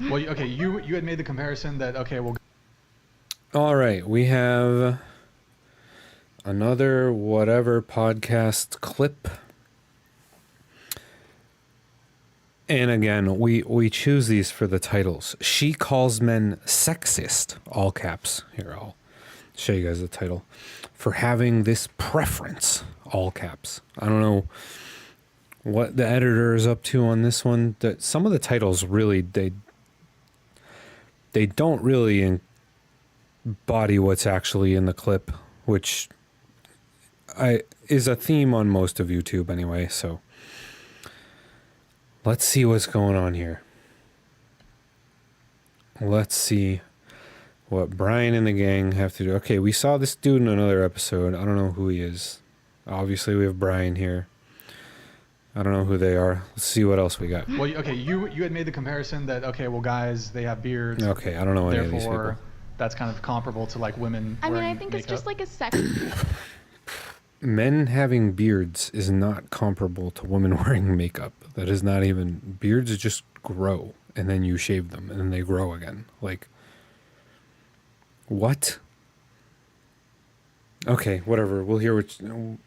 Well, okay, you had made the comparison that, okay, well... All right, we have another whatever podcast clip. And again, we choose these for the titles. She calls men sexist, all caps. Here, I'll show you guys the title. For having this preference, all caps. I don't know what the editor is up to on this one. Some of the titles really, they don't really embody what's actually in the clip, which is a theme on most of YouTube anyway, so let's see what's going on here. Let's see what Brian and the gang have to do. Okay, we saw this dude in another episode. I don't know who he is. Obviously, we have Brian here. I don't know who they are. Let's see what else we got. Well, okay, you had made the comparison that, okay, well, guys, they have beards. Okay, I don't know any of these people. Therefore, that's kind of comparable to, like, women I mean, wearing I think makeup. it's just like a sex... Men having beards is not comparable to women wearing makeup. That is not even... Beards just grow, and then you shave them, and then they grow again. Like, what? Okay, whatever. We'll hear what...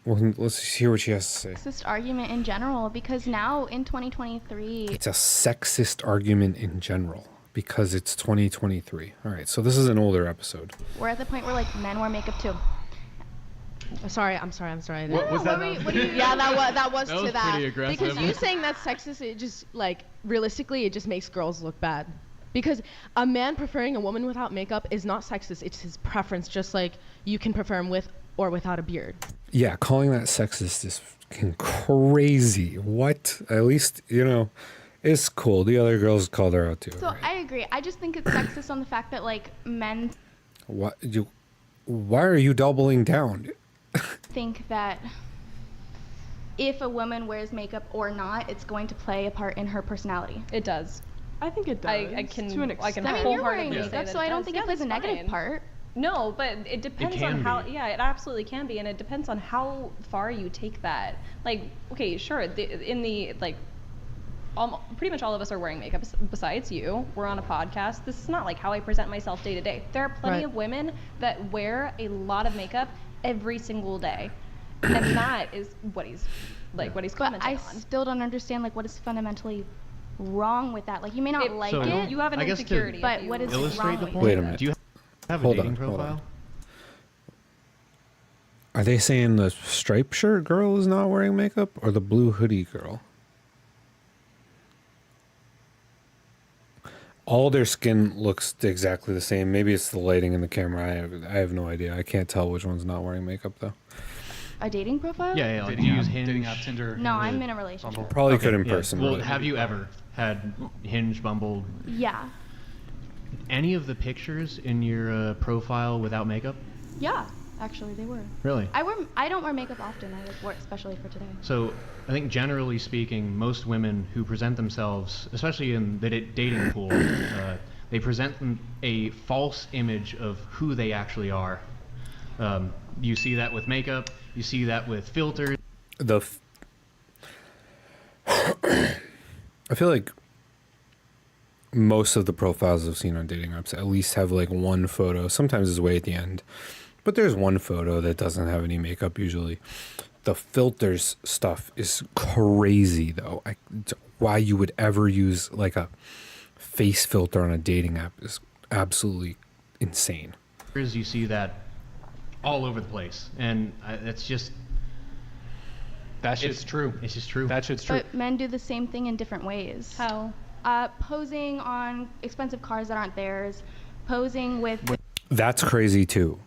let's hear what she has to say. Sexist argument in general, because now in 2023... It's a sexist argument in general, because it's 2023. All right, so this is an older episode. We're at the point where, like, men wear makeup too. I'm sorry. What was that? Yeah, that was That was pretty aggressive. Because you saying that's sexist, it just, like, realistically, it just makes girls look bad. Because a man preferring a woman without makeup is not sexist. It's his preference, just like you can prefer him with or without a beard. Yeah, calling that sexist is fucking crazy. What? At least, you know, it's cool. The other girls called her out too. So right? I agree. I just think it's sexist on the fact that, like, men why are you doubling down? think that if a woman wears makeup or not, it's going to play a part in her personality. It does. I think it does. I can to an I can extent. I mean, you're wearing wholeheartedly say makeup, that so it I don't does. think Yeah, it plays a that's negative fine. part. No, but it depends on can how. be. Yeah, it absolutely can be, and it depends on how far you take that. Like, okay, sure, pretty much all of us are wearing makeup besides you. We're on a podcast. This is not like how I present myself day to day. There are plenty of women that wear a lot of makeup every single day, and that is what he's But commenting I on. still don't understand, like, what is fundamentally wrong with that. Like, you may not like so it, You have an I guess to insecurity. but if you what is illustrate wrong the with point. Wait it? a minute. Do you have a Hold dating on, hold profile? on. Are they saying the striped shirt girl is not wearing makeup or the blue hoodie girl? All their skin looks exactly the same. Maybe it's the lighting in the camera. I have no idea. I can't tell which one's not wearing makeup though. A dating profile? Yeah, like, Dating do you app, use Hinge? dating app, Tinder. No, I'm in a relationship. Probably could in Yeah. person. Well, but- have you ever had Hinge, Bumble, Yeah. any of the pictures in your profile without makeup? Yeah, actually, they were. Really? I don't wear makeup often. I like wear it especially for today. So I think generally speaking, most women who present themselves, especially in the dating pool, they present a false image of who they actually are. You see that with makeup. You see that with filters. I feel like most of the profiles I've seen on dating apps at least have like one photo. Sometimes it's way at the end, but there's one photo that doesn't have any makeup usually. The filters stuff is crazy though. Why you would ever use like a face filter on a dating app is absolutely insane. You see that all over the place, and it's just That shit's true. It's just true. That shit's true. But men do the same thing in different ways. How? Posing on expensive cars that aren't theirs, posing with... That's crazy too.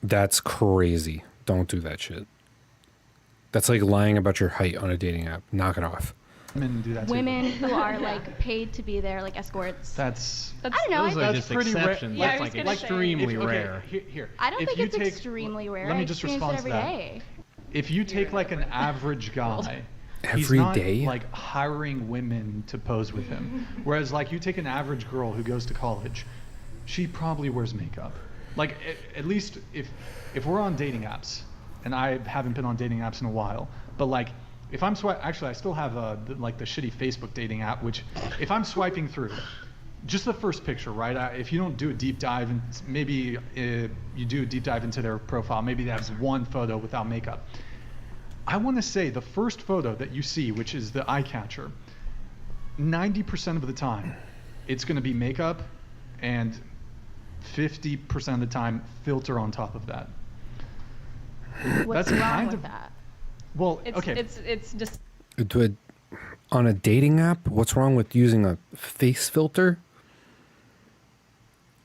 That's crazy. Don't do that shit. That's like lying about your height on a dating app. Knock it off. Women do that too. Women who are, like, paid to be there, like escorts. That's I don't know. Those are That's just pretty rare. exceptions. Yeah, I That's was like gonna say. extremely okay, rare. Here. I don't If think you it's take- extremely rare. Let me I just experience respond it to every that. day. If you take like an average guy, he's Every not day? like hiring women to pose with him. Whereas like you take an average girl who goes to college, she probably wears makeup. Like at least if we're on dating apps, and I haven't been on dating apps in a while, but like if I'm actually, I still have like the shitty Facebook dating app, which if I'm swiping through, just the first picture, right? If you don't do a deep dive, and maybe you do a deep dive into their profile, maybe they have one photo without makeup. I want to say the first photo that you see, which is the eye catcher, 90% of the time, it's going to be makeup, and 50% of the time, filter on top of that. What's That's wrong kind with of that? well. It's Okay. it's just On a dating app, what's wrong with using a face filter?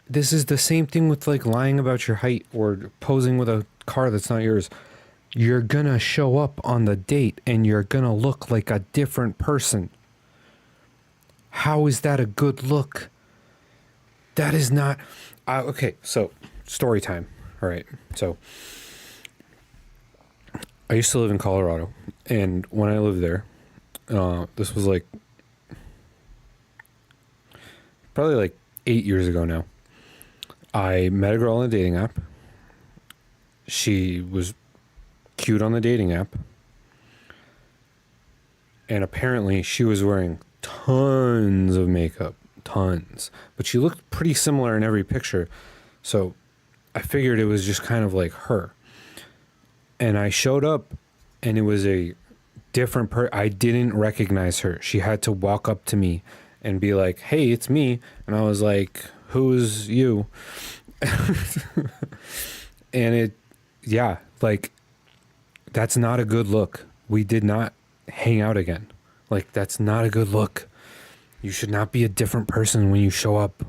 This is the same thing with like lying about your height or posing with a car that's not yours. You're gonna show up on the date and you're gonna look like a different person. How is that a good look? That is not. Okay, so story time. All right, so I used to live in Colorado, and when I lived there, this was like probably like 8 years ago now. I met a girl on a dating app. She was cute on the dating app. And apparently she was wearing tons of makeup. Tons. But she looked pretty similar in every picture. So I figured it was just kind of like her. And I showed up and it was a different I didn't recognize her. She had to walk up to me and be like, "Hey, it's me." And I was like, "Who's you?" And like, that's not a good look. We did not hang out again. Like, that's not a good look. You should not be a different person when you show up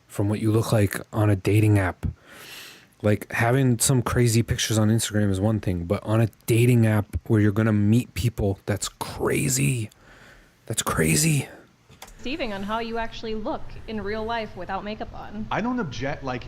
from what you look like on a dating app. Like, having some crazy pictures on Instagram is one thing, but on a dating app where you're going to meet people, that's crazy. That's crazy. deceiving on how you actually look in real life without makeup on. I don't object, like,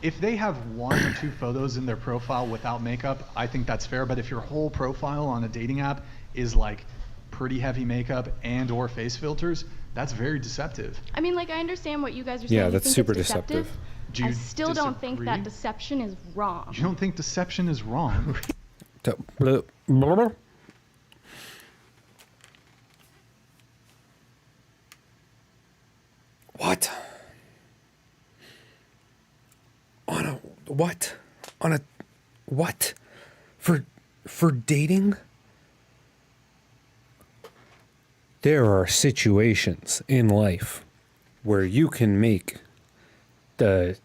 if they have one or two photos in their profile without makeup, I think that's fair. But if your whole profile on a dating app is like pretty heavy makeup and or face filters, that's very deceptive. I mean, like, I understand what you guys are saying. Yeah, You that's think super it's deceptive. Do you I still don't think that disagree? deception is wrong. You don't think deception is wrong? What? On a what? On a what? For dating? There are situations in life where you could make the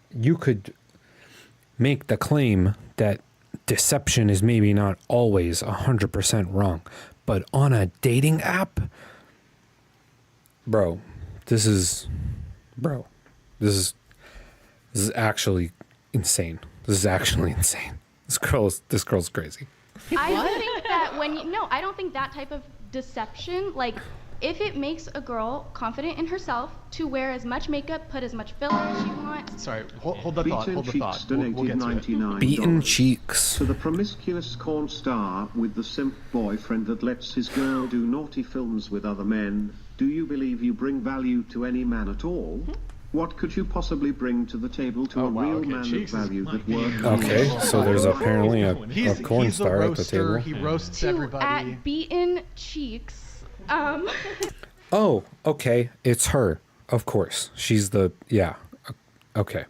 claim that deception is maybe not always 100% wrong, but on a dating app, this is actually insane. This is actually insane. This girl's crazy. I think that I don't think that type of deception, like, if it makes a girl confident in herself to wear as much makeup, put as much filler as she wants. Sorry, hold the thought. Hold the thought. We'll get to it. $99 Beaten cheeks. to the promiscuous corn star with the simp boyfriend that lets his girl do naughty films with other men. Do you believe you bring value to any man at all? What could you possibly bring to the table to Oh, a wow, real okay, man cheeks of is value that like works? Okay, so there's apparently a corn He's star the at the roaster. table. He roasts To everybody. at beaten cheeks. Oh, okay. It's her. Of course. She's the, yeah. Okay.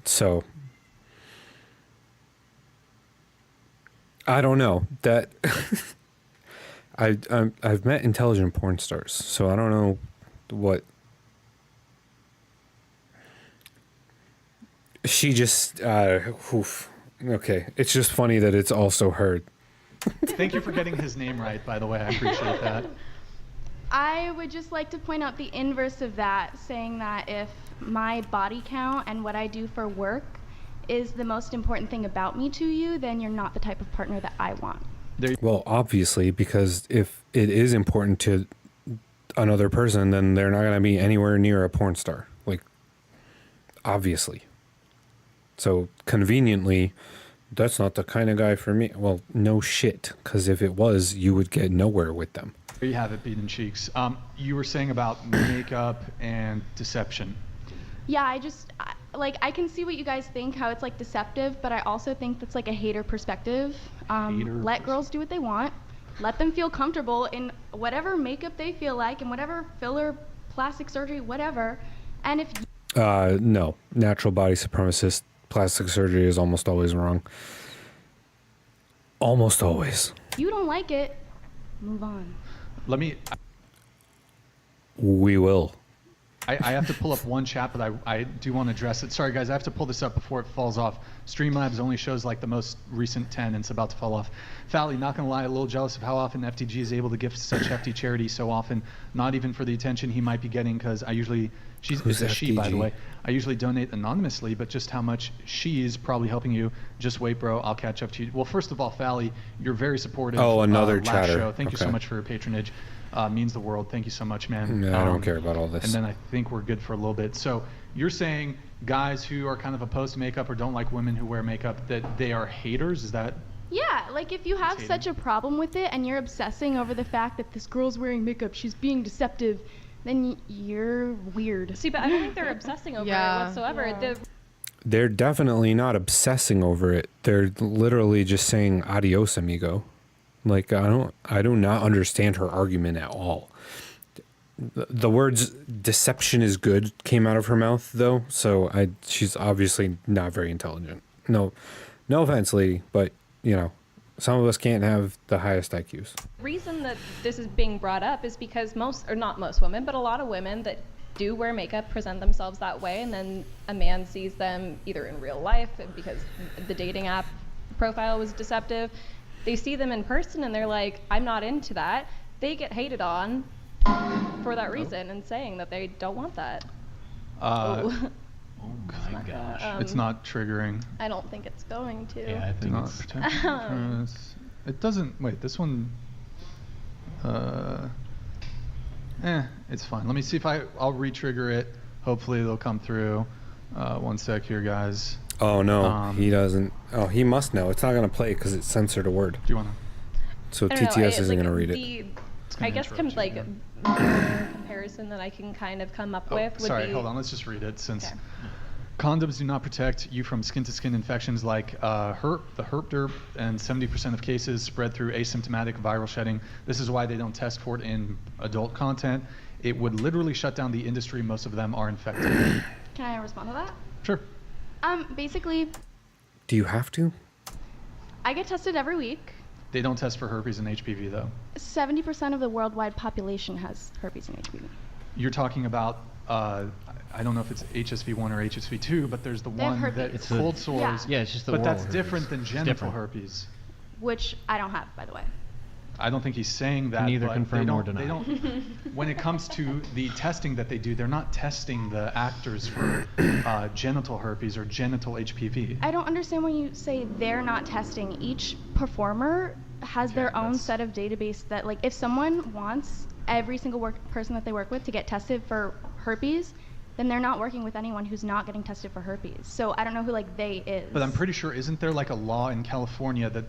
So, I don't know. That, I've met intelligent porn stars, so I don't know what. She just, oof. Okay. It's just funny that it's also her. Thank you for getting his name right, by the way. I appreciate that. I would just like to point out the inverse of that, saying that if my body count and what I do for work is the most important thing about me to you, then you're not the type of partner that I want. Well, obviously, because if it is important to another person, then they're not going to be anywhere near a porn star. Like, obviously. So, conveniently, that's not the kind of guy for me. Well, no shit, because if it was, you would get nowhere with them. There you have it, beaten cheeks. You were saying about makeup and deception. Yeah, I can see what you guys think, how it's like deceptive, but I also think that's like a hater perspective. Let girls do what they want. let them feel comfortable in whatever makeup they feel like and whatever filler, plastic surgery, whatever. And if No, natural body supremacist. Plastic surgery is almost always wrong. Almost always. you don't like it, move on. We will. I have to pull up one chat, but I do want to address it. Sorry, guys, I have to pull this up before it falls off. Streamlabs only shows like the most recent 10, and it's about to fall off. Fally, not going to lie, a little jealous of how often FTG is able to give such hefty charity so often, not even for the attention he might be getting, because I usually, it's a she, by the way. I usually donate anonymously, but just how much she is probably helping you. Just wait, bro, I'll catch up to you. Well, first of all, Fally, you're very supportive. Oh, another last chatter. show. Thank you so Okay. much for your patronage. Means the world. Thank you so much, man. Yeah, I don't care about all this. And then I think we're good for a little bit. So you're saying guys who are kind of opposed to makeup or don't like women who wear makeup, that they are haters? Is that? Yeah, like if you have Hating. such a problem with it and you're obsessing over the fact that this girl's wearing makeup, she's being deceptive, then you're weird. See, but I don't think they're obsessing over Yeah. it whatsoever. The They're definitely not obsessing over it. They're literally just saying adios, amigo. Like, I do not understand her argument at all. The words deception is good came out of her mouth though, so she's obviously not very intelligent. No offense, lady, but you know, some of us can't have the highest IQs. reason that this is being brought up is because not most women, but a lot of women that do wear makeup present themselves that way, and then a man sees them either in real life because the dating app profile was deceptive. They see them in person and they're like, I'm not into that. They get hated on for that reason and saying that they don't want that. Oh It's my not gosh. gonna, It's not triggering. I don't think it's going to. Yeah, I Do think not it's protect interest. It doesn't. Wait, this one. It's fine. Let me see if I'll re-trigger it. Hopefully it'll come through. One sec here, guys. Oh no, he doesn't. Oh, he must know. It's not gonna play because it's censored a word. Do you wanna? So I don't know, TTS isn't gonna read it. I gonna guess interrupt you, yeah. comparison that I can kind of come up Oh, with would sorry, be. hold on. Let's just read it since Okay. condoms do not protect you from skin-to-skin infections like the herp derp, and 70% of cases spread through asymptomatic viral shedding. This is why they don't test for it in adult content. It would literally shut down the industry. Most of them are infected. Can I respond to that? Sure. Basically, Do you have to? I get tested every week. They don't test for herpes and HPV though. 70% of the worldwide population has herpes and HPV. You're talking about I don't know if it's HSV1 or HSV2, but there's the They have one that herpes. It's a- cold sores. Yeah, it's just the But oral that's herpes. different than It's genital different. herpes. Which I don't have, by the way. I don't think he's saying that. Neither but confirm they nor don't, deny. They don't. When it comes to the testing that they do, they're not testing the actors for genital herpes or genital HPV. I don't understand when you say they're not testing. Each performer has Okay, their own that's- set of database that, like, if someone wants every single person that they work with to get tested for herpes, then they're not working with anyone who's not getting tested for herpes. So I don't know who, like, they is. But I'm pretty sure, isn't there like a law in California that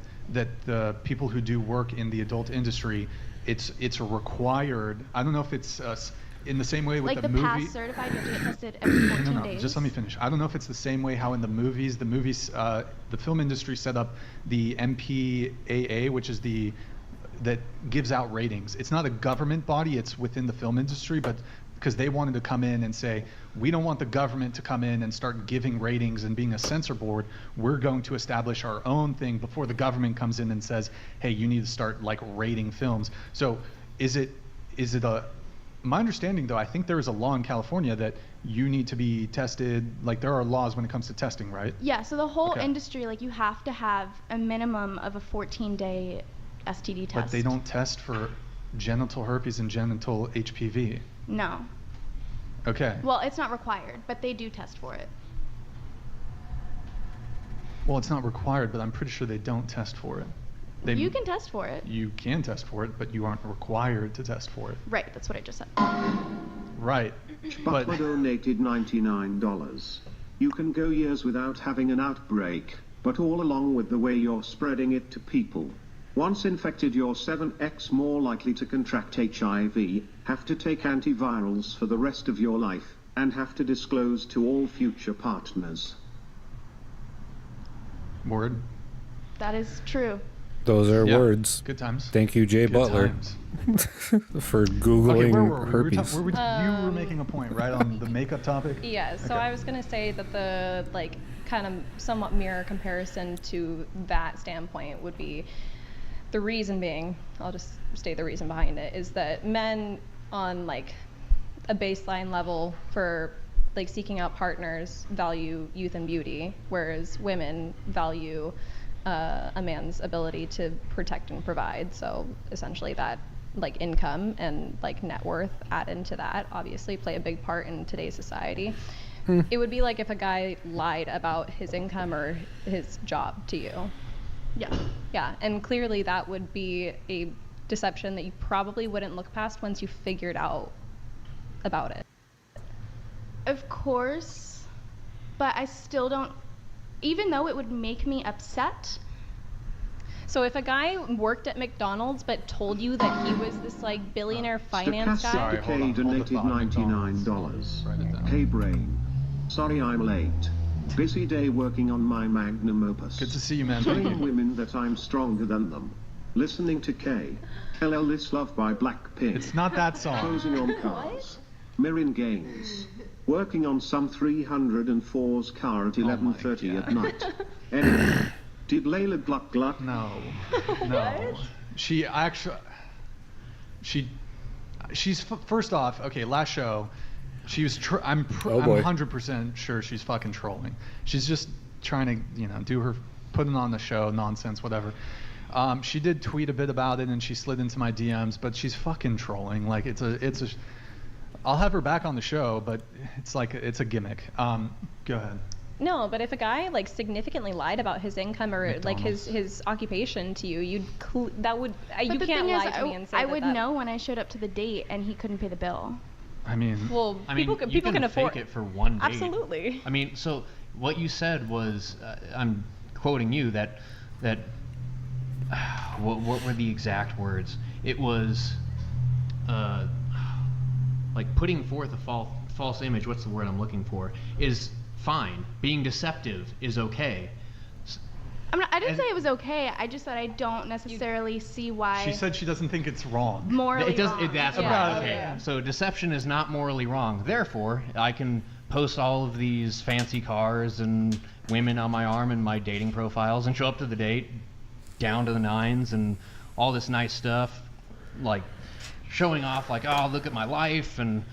the people who do work in the adult industry, it's a required. I don't know if it's in the same way with like the the movie. past certified, you have to get tested every 14 No, days. just let me finish. I don't know if it's the same way how in the movies, the film industry set up the MPAA, which is that gives out ratings. It's not a government body, it's within the film industry, but because they wanted to come in and say, we don't want the government to come in and start giving ratings and being a censor board. We're going to establish our own thing before the government comes in and says, hey, you need to start like rating films. So is it my understanding though, I think there is a law in California that you need to be tested, like there are laws when it comes to testing, right? Yeah, so the whole Okay. industry, like, you have to have a minimum of a 14-day STD test. But they don't test for genital herpes and genital HPV. No. Okay. Well, it's not required, but they do test for it. Well, it's not required, but I'm pretty sure they don't test for it. You can test for it. You can test for it, but you aren't required to test for it. Right, that's what I just said. Right. But Butler donated $99. You can go years without having an outbreak, but all along with the way you're spreading it to people. Once infected, you're 7x more likely to contract HIV, have to take antivirals for the rest of your life, and have to disclose to all future partners. word. That is true. Those are Yeah. words. Good times. Thank you, Jay Good Butler, times. for Okay, Googling where were we? herpes. You were making a point, right, on the makeup topic? Yeah, so Okay. I was gonna say that the like kind of somewhat mirror comparison to that standpoint would be the reason being, I'll just state the reason behind it, is that men on like a baseline level for like seeking out partners value youth and beauty, whereas women value a man's ability to protect and provide. So essentially that like income and like net worth add into that, obviously play a big part in today's society. It would be like if a guy lied about his income or his job to you. Yeah. Yeah, and clearly that would be a deception that you probably wouldn't look past once you figured out about it. Of course, but I still don't, even though it would make me upset. So if a guy worked at McDonald's but told you that he was this like billionaire finance Stochastic guy, Sorry, hold on, Decay hold the donated thought. $99. Write it down. K-Brain. Sorry I'm late. Busy day working on my magnum opus. Good to see you, man. Thank Telling you. women that I'm stronger than them. Listening to K. LL This Love by Blackpink. It's not that song. Closing on cars. Mirren Gaines. Working on some 304's car at 11:30 at night. Anyway, did Layla Gluck Gluck? No. No. She actually. She's first off. Okay, last show. She was. I'm Oh, boy. 100% sure she's fucking trolling. She's just trying to, do her putting on the show nonsense, whatever. She did tweet a bit about it, and she slid into my DMs, but she's fucking trolling. Like it's a. I'll have her back on the show, but it's a gimmick. Go ahead. no, but if a guy like significantly lied about his income or like McDonald's. his occupation to you, you can't But lie the thing is, to me and say I that would that- know when I showed up to the date and he couldn't pay the bill. I mean. Well, I mean, people you can afford fake it for one date. Absolutely. I mean, so what you said was, I'm quoting you, that what were the exact words? It was like putting forth a false image. What's the word I'm looking for? Is fine. Being deceptive is okay. I didn't And- say it was okay. I just said I don't necessarily see why. She said she doesn't think it's wrong. Morally It does. wrong. That's Yeah, right. Okay. yeah. So deception is not morally wrong. Therefore, I can post all of these fancy cars and women on my arm and my dating profiles and show up to the date down to the nines and all this nice stuff, like showing off, like, oh, look at my life, and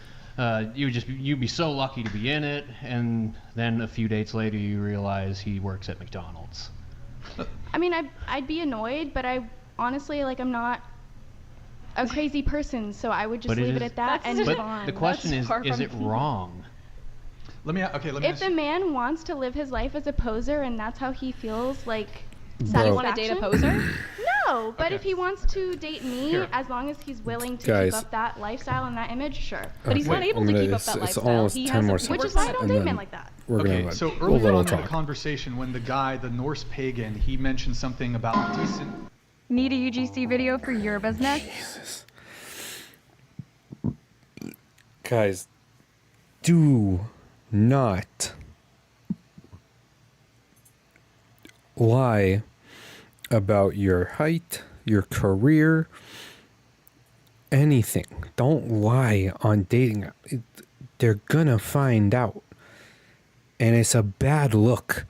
you'd be so lucky to be in it. And then a few dates later, you realize he works at McDonald's. I mean, I'd be annoyed, but I honestly, like, I'm not a crazy person, so I would just But it leave it is- at that and That's- move But on. the question That's is far from it me. wrong? Let me If ask the you. man wants to live his life as a poser and that's how he feels, like, Bro. You want to date a satisfaction- poser? No, but Okay. if he wants to date me, Here. as long as he's willing to Guys. keep up that lifestyle and that image, sure. But he's not Wait, able I'm to gonna- keep up that it's lifestyle. almost He 10 has more to seconds. Which is why I don't And date then men like that. We're Okay, gonna so a earlier little on in the talk. conversation, when the guy, the Norse pagan, he mentioned something about decent. Need a UGC video for your business? Jesus. Guys, do not lie about your height, your career, anything. Don't lie on dating. They're gonna find out. And it's a bad look.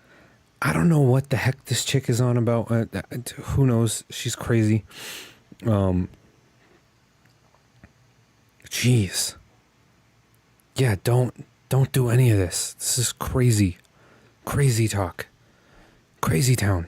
I don't know what the heck this chick is on about. Who knows? She's crazy. Jeez. Yeah, don't do any of this. This is crazy. Crazy talk. Crazy town.